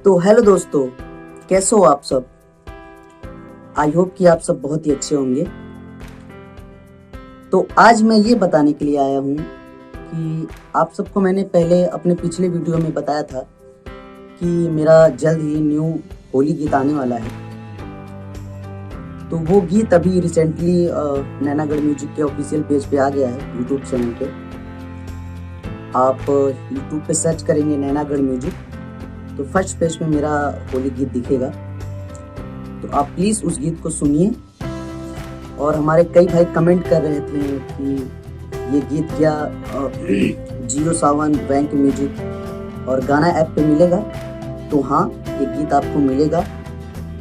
तो हेलो दोस्तों, कैसे हो आप सब। आई होप कि आप सब बहुत ही अच्छे होंगे। तो आज मैं ये बताने के लिए आया हूँ कि आप सबको मैंने पहले अपने पिछले वीडियो में बताया था कि मेरा जल्द ही न्यू होली गीत आने वाला है। तो वो गीत अभी रिसेंटली नैनागढ़ म्यूजिक के ऑफिशियल पेज पे आ गया है, यूट्यूब चैनल पे। आप यूट्यूब पे सर्च करेंगे नैनागढ़ म्यूजिक तो फर्स्ट पेज पे मेरा होली गीत दिखेगा। तो आप प्लीज़ उस गीत को सुनिए। और हमारे कई भाई कमेंट कर रहे थे कि ये गीत क्या जियो सावन, बैंक म्यूजिक और गाना ऐप पे मिलेगा। तो हाँ, ये गीत आपको मिलेगा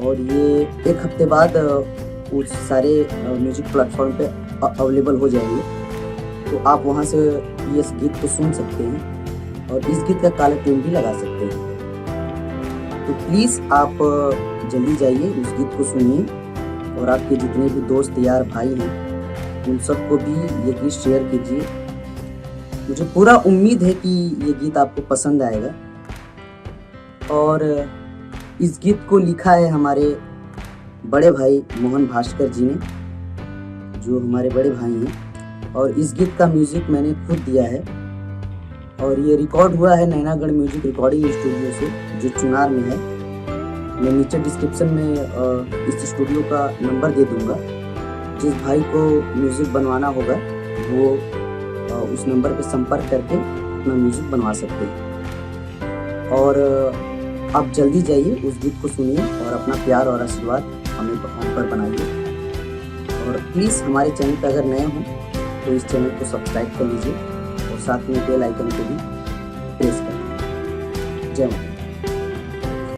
और ये एक हफ्ते बाद उस सारे म्यूजिक प्लेटफॉर्म पे अवेलेबल हो जाएंगे। तो आप वहाँ से इस गीत को सुन सकते हैं और इस गीत का काला ट्यून भी लगा सकते हैं। तो प्लीज़ आप जल्दी जाइए, उस गीत को सुनिए और आपके जितने भी दोस्त यार भाई हैं उन सबको भी ये गीत शेयर कीजिए। मुझे पूरा उम्मीद है कि ये गीत आपको पसंद आएगा। और इस गीत को लिखा है हमारे बड़े भाई मोहन भास्कर जी ने, जो हमारे बड़े भाई हैं। और इस गीत का म्यूज़िक मैंने खुद दिया है और ये रिकॉर्ड हुआ है नैनागढ़ म्यूजिक रिकॉर्डिंग स्टूडियो से, जो चुनार में है। मैं नीचे डिस्क्रिप्शन में इस स्टूडियो का नंबर दे दूंगा। जिस भाई को म्यूज़िक बनवाना होगा वो उस नंबर पे संपर्क करके अपना म्यूज़िक बनवा सकते हैं। और आप जल्दी जाइए, उस गीत को सुनिए और अपना प्यार और आशीर्वाद हम पर बनाइए। और प्लीज़ हमारे चैनल पर अगर नए हों तो इस चैनल को सब्सक्राइब कर लीजिए और साथ में बेल आइकन को भी प्रेस करें। जय माता।